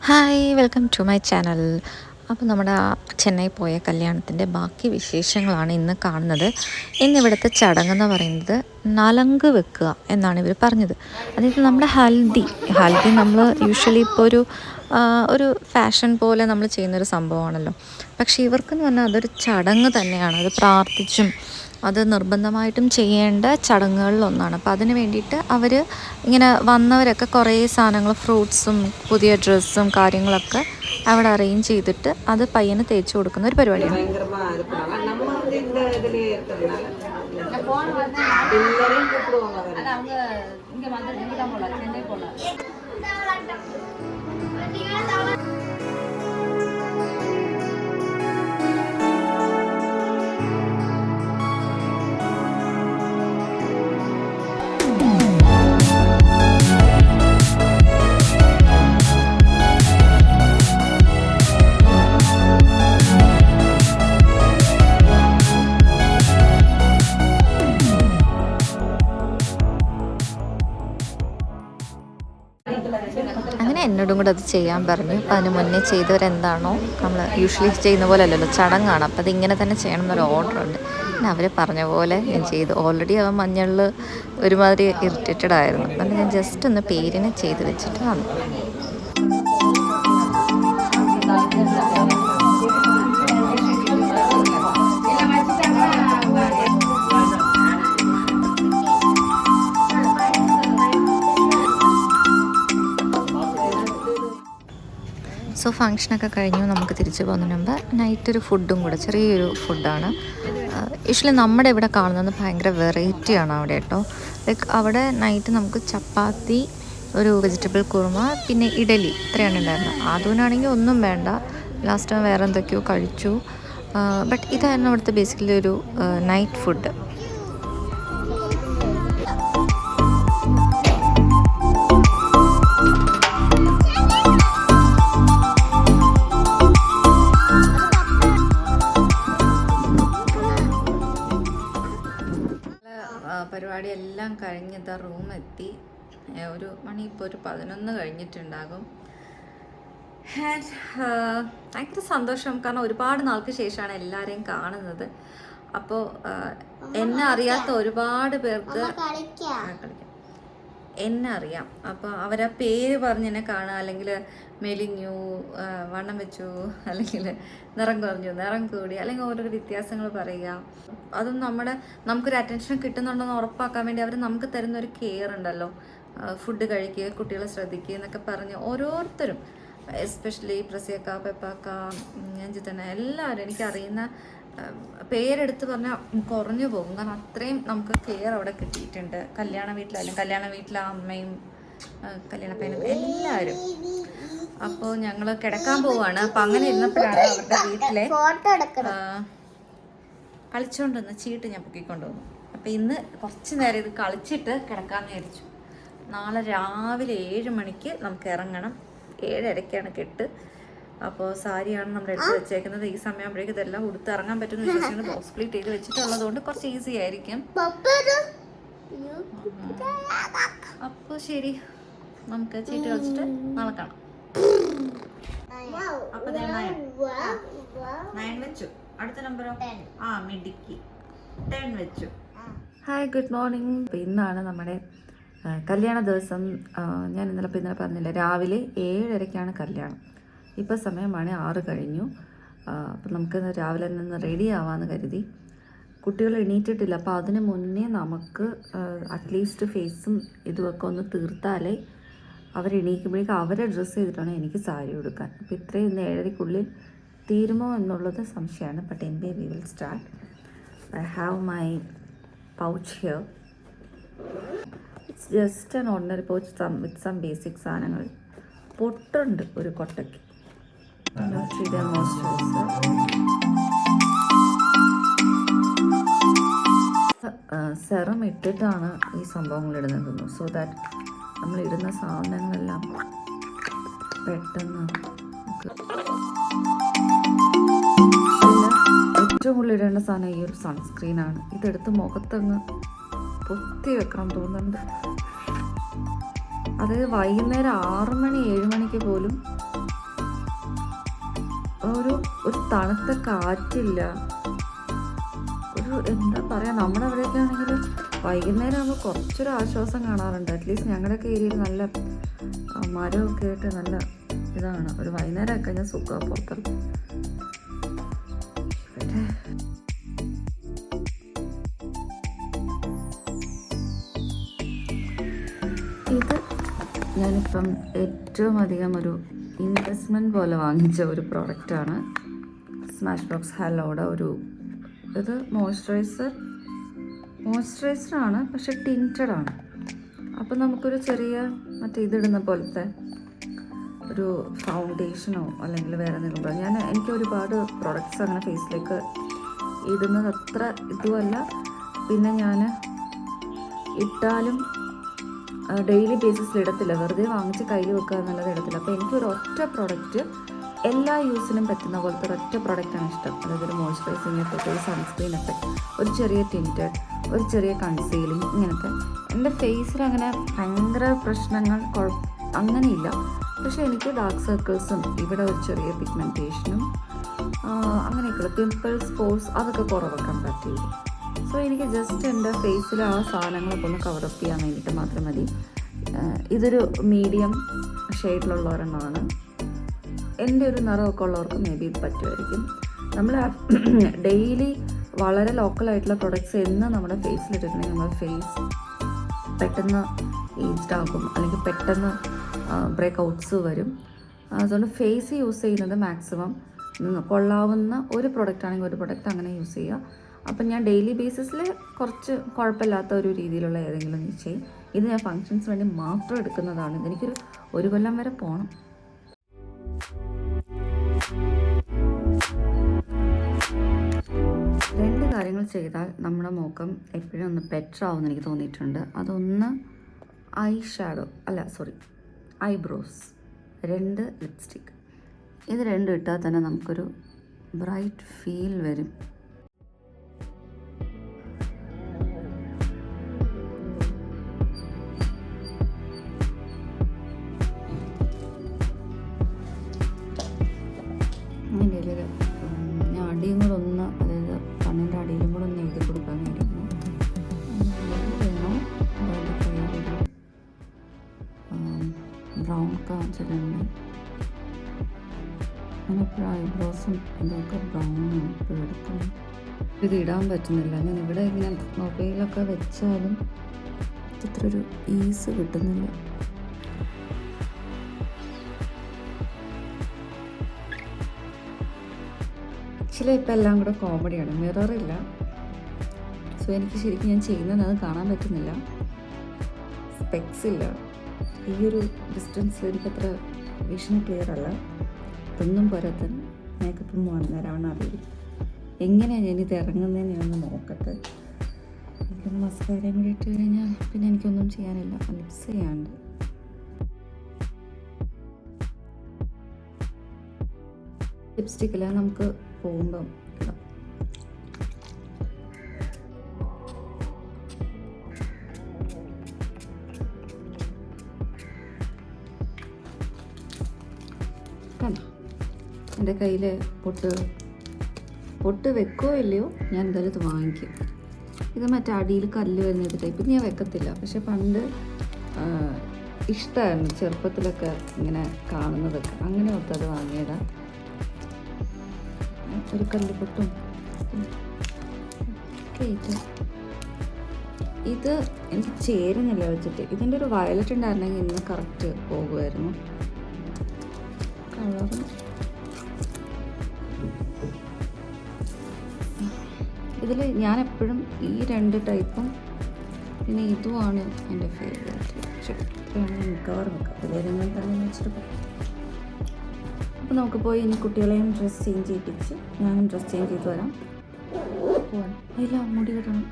Hi, welcome to my channel. അപ്പോൾ നമ്മുടെ ചെന്നൈ പോയ കല്യാണത്തിൻ്റെ ബാക്കി വിശേഷങ്ങളാണ് ഇന്ന് കാണുന്നത്. ഇന്നിവിടുത്തെ ചടങ്ങെന്ന് പറയുന്നത് നലങ്ക് വെക്കുക എന്നാണ് ഇവർ പറഞ്ഞത്. അതായത് നമ്മുടെ ഹൽദി നമ്മൾ യൂഷ്വലി ഇപ്പോൾ ഒരു ഫാഷൻ പോലെ നമ്മൾ ചെയ്യുന്നൊരു സംഭവമാണല്ലോ. പക്ഷേ ഇവർക്കെന്ന് പറഞ്ഞാൽ അതൊരു ചടങ്ങ് തന്നെയാണ്. അത് പ്രാർത്ഥിച്ചും അത് നിർബന്ധമായിട്ടും ചെയ്യേണ്ട ചടങ്ങുകളിലൊന്നാണ്. അപ്പോൾ അതിന് വേണ്ടിയിട്ട് അവർ ഇങ്ങനെ വന്നവരൊക്കെ കുറേ സാധനങ്ങൾ, ഫ്രൂട്ട്സും പുതിയ ഡ്രസ്സും കാര്യങ്ങളൊക്കെ അവിടെ അറേഞ്ച് ചെയ്തിട്ട് അത് പയ്യന് തേച്ച് കൊടുക്കുന്ന ഒരു പരിപാടിയാണ്. അങ്ങനെ എന്നോടും കൂടെ അത് ചെയ്യാൻ പറഞ്ഞു. അപ്പോൾ അതിന് മുന്നേ ചെയ്തവരെന്താണോ നമ്മൾ യൂഷ്വലി ചെയ്യുന്ന പോലെ അല്ലല്ലോ, ചടങ്ങാണ്. അപ്പോൾ അതിങ്ങനെ തന്നെ ചെയ്യണം എന്നൊരു ഓർഡർ ഉണ്ട്. പിന്നെ അവർ പറഞ്ഞ പോലെ ഞാൻ ചെയ്തു. ഓൾറെഡി അവൻ മഞ്ഞളിൽ ഒരുമാതിരി ഇറിറ്റേറ്റഡ് ആയിരുന്നു. അതുകൊണ്ട് ഞാൻ ജസ്റ്റ് ഒന്ന് പേരിനെ ചെയ്ത് വെച്ചിട്ട് വന്നു. സോ ഫങ്ഷനൊക്കെ കഴിഞ്ഞു. നമുക്ക് തിരിച്ചു പോകുന്നതിന് മുമ്പ് നൈറ്റ് ഒരു ഫുഡും കൂടെ, ചെറിയൊരു ഫുഡാണ്. യൂഷ്വലി നമ്മുടെ ഇവിടെ കാണുന്നത് ഭയങ്കര വെറൈറ്റിയാണ് അവിടെ കേട്ടോ. ലൈക്ക് അവിടെ നൈറ്റ് നമുക്ക് ചപ്പാത്തി, ഒരു വെജിറ്റബിൾ കുറുമ, പിന്നെ ഇഡലി, ഇത്രയാണ് ഉണ്ടായിരുന്നത്. അതുകൊണ്ടാണെങ്കിൽ ഒന്നും വേണ്ട, ലാസ്റ്റ് വേറെ എന്തൊക്കെയോ കഴിച്ചു. ബട്ട് ഇതായിരുന്നു അവിടുത്തെ ബേസിക്കലി ഒരു നൈറ്റ് ഫുഡ്. പരിപാടി എല്ലാം കഴിഞ്ഞിട്ട് റൂമെത്തി. ഒരു മണി ഇപ്പോൾ ഒരു 11 കഴിഞ്ഞിട്ടുണ്ടാകും. ഭയങ്കര സന്തോഷം, കാരണം ഒരുപാട് നാൾക്ക് ശേഷമാണ് എല്ലാവരെയും കാണുന്നത്. അപ്പോൾ എന്നെ അറിയാത്ത ഒരുപാട് പേർക്ക് എന്നെ അറിയാം. അപ്പോൾ അവരാ പേര് പറഞ്ഞ് എന്നെ കാണുക, അല്ലെങ്കിൽ മെലിഞ്ഞു, വണ്ണം വെച്ചു, അല്ലെങ്കിൽ നിറം കുറഞ്ഞു, നിറം കൂടി, അല്ലെങ്കിൽ ഓരോരോ വ്യത്യാസങ്ങൾ പറയുക. അതും നമുക്കൊരു അറ്റൻഷൻ കിട്ടുന്നുണ്ടെന്ന് ഉറപ്പാക്കാൻ വേണ്ടി അവർ നമുക്ക് തരുന്നൊരു കെയർ ഉണ്ടല്ലോ. ഫുഡ് കഴിക്കുക, കുട്ടികളെ ശ്രദ്ധിക്കുക എന്നൊക്കെ പറഞ്ഞ് ഓരോരുത്തരും, എസ്പെഷ്യലി പ്രസിയക്ക, പെപ്പാക്ക, അഞ്ചിത്തന, എല്ലാവരും എനിക്കറിയുന്ന പേരെടുത്ത് പറഞ്ഞാൽ കുറഞ്ഞു പോകും. കാരണം അത്രയും നമുക്ക് കെയർ അവിടെ കിട്ടിയിട്ടുണ്ട്. കല്യാണ വീട്ടിലായാലും കല്യാണ വീട്ടിലെ അമ്മയും കല്യാണപ്പനും എല്ലാവരും. അപ്പോൾ ഞങ്ങൾ കിടക്കാൻ പോവാണ്. അപ്പം അങ്ങനെ ഇരുന്നപ്പോഴാണ് അവരുടെ വീട്ടിലെ കളിച്ചുകൊണ്ടുവന്ന ചീട്ട് ഞാൻ പൊക്കിക്കൊണ്ടുവന്നു. അപ്പം ഇന്ന് കുറച്ച് നേരം ഇത് കളിച്ചിട്ട് കിടക്കാമെന്ന് വിചാരിച്ചു. നാളെ രാവിലെ 7 മണിക്ക് നമുക്ക് ഇറങ്ങണം. 7:30ക്കാണ് കെട്ട്. അപ്പോൾ സാരിയാണ് നമ്മൾ എടുത്ത് വെച്ചേക്കുന്നത്. ഈ സമയമാകുമ്പോഴേക്കും ഇതെല്ലാം ഉടുത്ത് ഇറങ്ങാൻ പറ്റുമെന്ന് വിശ്വസിക്കുന്നത്. ബോക്സ് പ്ലീറ്റ് ചെയ്ത് വെച്ചിട്ടുള്ളത് കൊണ്ട് കുറച്ച് ഈസി ആയിരിക്കും. അപ്പോൾ ശരി, നമുക്ക് ചീട്ട് കളിച്ചിട്ട് നാളെ കാണാം. അപ്പൊ 9 വെച്ചു. അടുത്ത നമ്പറോ? മിഡിക്ക് 10 വെച്ചു. Hi, good morning. അപ്പോൾ ഇന്നാണ് നമ്മുടെ കല്യാണ ദിവസം. ഞാൻ ഇന്നലെ പറഞ്ഞില്ല, രാവിലെ 7:30ക്കാണ് കല്യാണം. ഇപ്പോൾ സമയമാണ് 6 കഴിഞ്ഞു. അപ്പം നമുക്ക് രാവിലെ നിന്ന് റെഡി ആവാമെന്ന് കരുതി. കുട്ടികൾ എണീറ്റിട്ടില്ല. അപ്പോൾ അതിന് മുന്നേ നമുക്ക് അറ്റ്ലീസ്റ്റ് ഫേസും ഇതുമൊക്കെ ഒന്ന് തീർത്താലേ അവരെണീക്കുമ്പോഴേക്കും അവരെ ഡ്രസ്സ് ചെയ്തിട്ടാണ് എനിക്ക് സാരി ഉടുക്കാൻ. അപ്പോൾ ഇത്രയും ഇന്ന് 7:30ക്കുള്ളിൽ തീരുമോ എന്നുള്ളത് സംശയമാണ്. ബട്ട് എൻ്റെ we will start. I have my pouch here. It's just an ordinary pouch with some basic സാധനങ്ങൾ. പൊട്ടുണ്ട് ഒരു കൊട്ടയ്ക്ക്. സെറം ഇട്ടിട്ടാണ് ഈ സംഭവങ്ങൾ ഇടുന്നത്. സോ ദാറ്റ് നമ്മൾ ഇടുന്ന സാധനങ്ങളെല്ലാം പെട്ടെന്ന് ഏറ്റവും കൂടുതൽ ഇടേണ്ട സാധനം ഈ ഒരു സൺസ്ക്രീനാണ്. ഇതെടുത്ത് മുഖത്തങ്ങ് പൊത്തി വെക്കണം തോന്നുന്നുണ്ട്. അതായത് വൈകുന്നേരം 6 മണി 7 മണിക്ക് പോലും ഒരു ഒരു തണുത്ത കാറ്റില്ല, ഒരു എന്താ പറയുക, നമ്മുടെ അവിടെയൊക്കെ ആണെങ്കിൽ വൈകുന്നേരം ആകുമ്പോൾ കുറച്ചൊരു ആശ്വാസം കാണാറുണ്ട്. അറ്റ്ലീസ്റ്റ് ഞങ്ങളുടെയൊക്കെ ഏരിയയിൽ നല്ല മരമൊക്കെ ആയിട്ട് നല്ല ഇതാണ്. ഒരു വൈകുന്നേരം ഒക്കെ കഴിഞ്ഞാൽ സുഖമാണ് പുറത്തിറങ്ങും. ഇത് ഞാനിപ്പം ഏറ്റവും അധികം ഒരു ഇൻവെസ്റ്റ്മെൻറ്റ് പോലെ വാങ്ങിച്ച ഒരു പ്രോഡക്റ്റാണ്. സ്മാഷ് ബോക്സ് ഹലോയുടെ ഒരു ഇത് മോയ്സ്ചറൈസറാണ്, പക്ഷെ ടിൻറ്റഡാണ്. അപ്പം നമുക്കൊരു ചെറിയ മറ്റേ ഇതിടുന്ന പോലത്തെ ഒരു ഫൗണ്ടേഷനോ അല്ലെങ്കിൽ വേറെ എന്തെങ്കിലും എനിക്ക് ഒരുപാട് പ്രോഡക്റ്റ്സ് അങ്ങനെ ഫേസിലേക്ക് ഇടുന്നത് അത്ര ഇതുമല്ല. പിന്നെ ഞാൻ ഇട്ടാലും ഡെയിലി ബേസിസിൽ ഇടത്തില്ല, വെറുതെ വാങ്ങിച്ച് കയ്യിൽ വെക്കുക എന്നുള്ളത് ഇടത്തില്ല. അപ്പോൾ എനിക്കൊരു ഒറ്റ പ്രോഡക്റ്റ് എല്ലാ യൂസിനും പറ്റുന്ന പോലത്തെ ഒരൊറ്റ പ്രോഡക്റ്റാണ് ഇഷ്ടം. അതായത് ഒരു മോയ്സ്ചറൈസിങ് എഫക്റ്റ്, ഒരു സൺസ്ക്രീൻ എഫക്റ്റ്, ഒരു ചെറിയ ടിൻറ്റഡ്, ഒരു ചെറിയ കൺസീലിങ്, ഇങ്ങനത്തെ. എൻ്റെ ഫേസിൽ അങ്ങനെ ഭയങ്കര പ്രശ്നങ്ങൾ അങ്ങനെയില്ല. പക്ഷേ എനിക്ക് ഡാർക്ക് സർക്കിൾസും ഇവിടെ ഒരു ചെറിയ പിഗ്മെൻറ്റേഷനും അങ്ങനെയൊക്കെയുള്ള പിമ്പിൾസ്, പോർസ് അതൊക്കെ കുറവാക്കാൻ പറ്റില്ല. സോ എനിക്ക് ജസ്റ്റ് എൻ്റെ ഫേസിൽ ആ സാധനങ്ങളൊക്കെ ഒന്ന് കവറപ്പ് ചെയ്യാൻ വേണ്ടിയിട്ട് മാത്രം മതി. ഇതൊരു മീഡിയം ഷെയ്ഡിലുള്ള ഒരെണ്ണമാണ്. എൻ്റെ ഒരു നിറമൊക്കെ ഉള്ളവർക്ക് മേ ബി ഇത് പറ്റുമായിരിക്കും. നമ്മൾ ഡെയിലി വളരെ ലോക്കലായിട്ടുള്ള പ്രൊഡക്ട്സ് എന്ന് നമ്മുടെ ഫേസിലിട്ടിട്ടുണ്ടെങ്കിൽ നമ്മുടെ ഫേസ് പെട്ടെന്ന് ഏജ്ഡ് ആകും, അല്ലെങ്കിൽ പെട്ടെന്ന് ബ്രേക്ക് ഔട്ട്സ് വരും. അതുകൊണ്ട് ഫേസ് യൂസ് ചെയ്യുന്നത് മാക്സിമം കൊള്ളാവുന്ന ഒരു പ്രൊഡക്റ്റ് ആണെങ്കിൽ ഒരു പ്രൊഡക്റ്റ് അങ്ങനെ യൂസ് ചെയ്യുക. അപ്പം ഞാൻ ഡെയിലി ബേസിസിൽ കുറച്ച് കുഴപ്പമില്ലാത്ത ഒരു രീതിയിലുള്ള ഏതെങ്കിലും യൂസ് ചെയ്യും. ഇത് ഞാൻ ഫങ്ഷൻസ് വേണ്ടി മാത്രം എടുക്കുന്നതാണ്. ഇതെനിക്കൊരു 1 കൊല്ലം വരെ പോകണം. രണ്ട് കാര്യങ്ങൾ ചെയ്താൽ നമ്മുടെ മുഖം എപ്പോഴും ഒന്ന് ബെറ്റർ ആവുമെന്ന് എനിക്ക് തോന്നിയിട്ടുണ്ട്. അതൊന്ന് ഐബ്രോസ്, 2 ലിപ്സ്റ്റിക്ക്. ഇത് രണ്ടും ഇട്ടാൽ തന്നെ നമുക്കൊരു ബ്രൈറ്റ് ഫീൽ വരും. ഞാൻ അടിയും കൂടെ ഒന്ന്, അതായത് കണ്ണിൻ്റെ അടിയിലും കൂടെ ഒന്ന് എഴുതി കൊടുക്കാൻ വേണ്ടിയിരുന്നു. ബ്രൗൺ കാണിച്ചിട്ടുണ്ട്. ഞാനെപ്പോഴും ഐബ്രോസും ഇതൊക്കെ ബ്രൗണാണ് എപ്പോഴും എടുക്കുന്നത്. ഇത് ഇടാൻ പറ്റുന്നില്ല. ഞാൻ ഇവിടെ ഇങ്ങനെ മൊബൈലൊക്കെ വെച്ചാലും ഇത്ര ഒരു ഈസ് കിട്ടുന്നില്ല. ആക്ച്വലി ഇപ്പം എല്ലാം കൂടെ കോമഡിയാണ്. മിററില്ല, സോ എനിക്ക് ശരിക്കും ഞാൻ ചെയ്യുന്നത് അത് കാണാൻ പറ്റുന്നില്ല. സ്പെക്സ് ഇല്ല, ഈ ഒരു ഡിസ്റ്റൻസിൽ എനിക്കത്ര വിഷൻ ക്ലിയർ അല്ല. ഇതൊന്നും പോരാത്തന്നെ മേക്കപ്പും വന്നേരാവണം അറിയില്ല. എങ്ങനെയാണ് ഞാനിത് ഇറങ്ങുന്നതെന്ന് ഞാനൊന്ന് നോക്കട്ടെ. എനിക്കൊന്ന് മസ്കാരയും കൂടി ഇട്ട് കഴിഞ്ഞാൽ പിന്നെ എനിക്കൊന്നും ചെയ്യാനില്ല. ലിപ്സ് ചെയ്യാണ്ട് ലിപ്സ്റ്റിക്കില്ല, നമുക്ക് പോകുമ്പം ഇടാം. കണ്ടോ എൻ്റെ കയ്യിൽ പൊട്ട് വെക്കോ ഇല്ലയോ, ഞാൻ എന്തായാലും ഇത് വാങ്ങിക്കും. ഇത് മറ്റേ അടിയിൽ കല്ല് വരുന്ന ടൈപ്പ്. ഇത് ഞാൻ വെക്കത്തില്ല, പക്ഷെ പണ്ട് ഇഷ്ടമായിരുന്നു ചെറുപ്പത്തിലൊക്കെ ഇങ്ങനെ കാണുന്നതൊക്കെ. അങ്ങനെ ഓർത്തത് വാങ്ങിയതാണ്. ഒരു കല്ലുപൊട്ടും ഇത് എനിക്ക് ചേരുന്നില്ല വെച്ചിട്ട്. ഇതിൻ്റെ ഒരു വയലറ്റ് ഉണ്ടായിരുന്നെങ്കിൽ ഇന്ന് കറക്റ്റ് പോകുമായിരുന്നു. കളറ് ഇതിൽ ഞാൻ എപ്പോഴും ഈ 2 ടൈപ്പും പിന്നെ ഇതുമാണ് എൻ്റെ ഫേവറേറ്റ്. മിക്കവാറും വെക്കാം. ഇതിലേതെങ്കിലും തന്നെ വെച്ചിട്ട്. അപ്പോൾ നമുക്ക് പോയി ഇനി കുട്ടികളെയും ഡ്രസ്സ് ചേഞ്ച് ചെയ്യിപ്പിച്ച് ഞാനും ഡ്രസ്സ് ചേഞ്ച് ചെയ്ത് വരാം. പോവാൻ ഇല്ല, മുടി കെട്ടണം.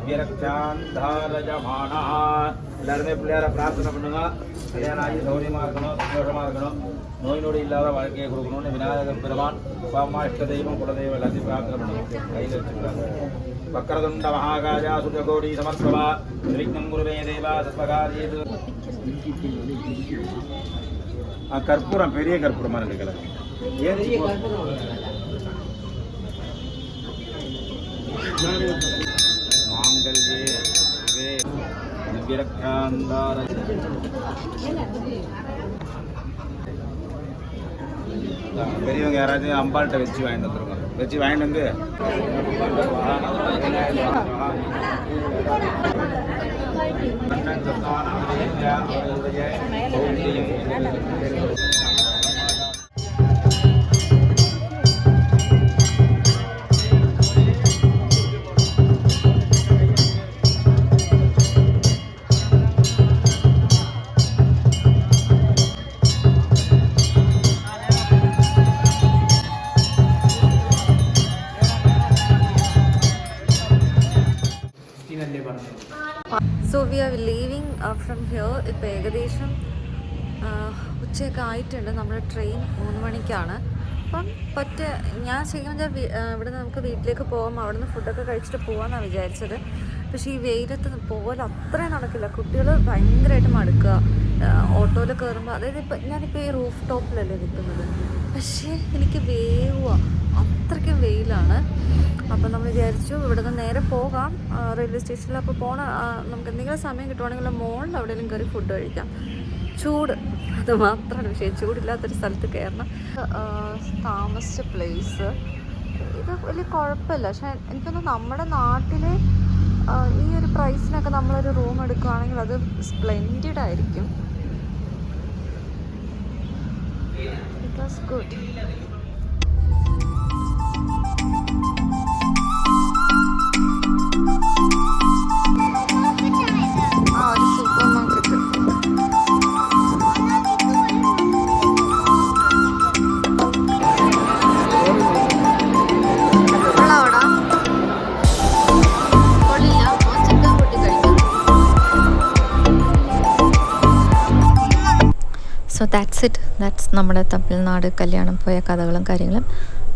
ദിവ്യരക്ഷാന്ധാരജമാണ. എല്ലാവരുமே பிள்ளையார பிரார்த்தனை பண்ணுங்க. கல்யாணம் ஆகி சௌரியமாக இருக்கணும், சந்தோஷமாக இருக்கணும், நோய் நொடி இல்லாத வாழ்க்கையை கொடுக்கணும்னு விநாயகர் பெருமான் அம்மா இஷ்ட தெய்வம் குலதெய்வம் எல்லாத்தையும் பிரார்த்தனை பண்ணுவோம். கையில் வச்சுக்கிறாங்க. வக்கரதுண்ட மகாகாஜா சுஜகோடி சமர்ப்பவா விக்னம் குருவே தேவா சத்வகாரியது. கற்பூரம் பெரிய கற்பூரமாக இருக்கிறது. மாங்கல்யே திவ்யரக்ஷாந்தார. பெரியவங்க யாராச்சும் அம்பாள்கிட்ட வச்சு வாங்கிட்டு வந்துருங்க. வச்சு வாங்கிட்டு வந்து so we are leaving from here. ഇപ്പോൾ ഏകദേശം ഉച്ചയൊക്കെ ആയിട്ടുണ്ട്. നമ്മുടെ ട്രെയിൻ 3 മണിക്കാണ്. അപ്പം ഞാൻ ശരിക്കും ഇവിടെ നമുക്ക് വീട്ടിലേക്ക് പോകാം, അവിടെ നിന്ന് ഫുഡൊക്കെ കഴിച്ചിട്ട് പോകാമെന്നാണ് വിചാരിച്ചത്. പക്ഷേ ഈ വെയിലത്ത് പോലെ അത്രയും നടക്കില്ല. കുട്ടികൾ ഭയങ്കരമായിട്ട് മടുക്കുക ഓട്ടോയിൽ കയറുമ്പോൾ. അതായത് ഞാനിപ്പോൾ ഈ റൂഫ് ടോപ്പിലല്ലേ നിൽക്കുന്നത്, പക്ഷേ എനിക്ക് വേവുക, അത്രയ്ക്കും വെയിലാണ്. അപ്പം നമ്മൾ വിചാരിച്ചു ഇവിടെ നിന്ന് നേരെ പോകാം റെയിൽവേ സ്റ്റേഷനിൽ. അപ്പോൾ നമുക്ക് എന്തെങ്കിലും സമയം കിട്ടുവാണെങ്കിൽ മുകളിൽ എവിടെയെങ്കിലും കയറി ഫുഡ് കഴിക്കാം. ചൂട് അത് മാത്രമാണ് വിഷയം. ചൂടില്ലാത്തൊരു സ്ഥലത്ത് കയറണം. താമസിച്ച പ്ലേസ് ഇത് വലിയ കുഴപ്പമില്ല. പക്ഷേ എനിക്കൊന്ന് നമ്മുടെ നാട്ടിൽ ഈ ഒരു പ്രൈസിനൊക്കെ നമ്മളൊരു റൂം എടുക്കുകയാണെങ്കിൽ അത് സ്പ്ലെൻഡിഡ് ആയിരിക്കും. It was good. So that's നമ്മുടെ തമിഴ്നാട് കല്യാണം പോയ കഥകളും കാര്യങ്ങളും.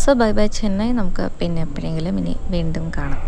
So bye bye Chennai. നമുക്ക് പിന്നെ എപ്പോഴെങ്കിലും ഇനി വീണ്ടും കാണാം.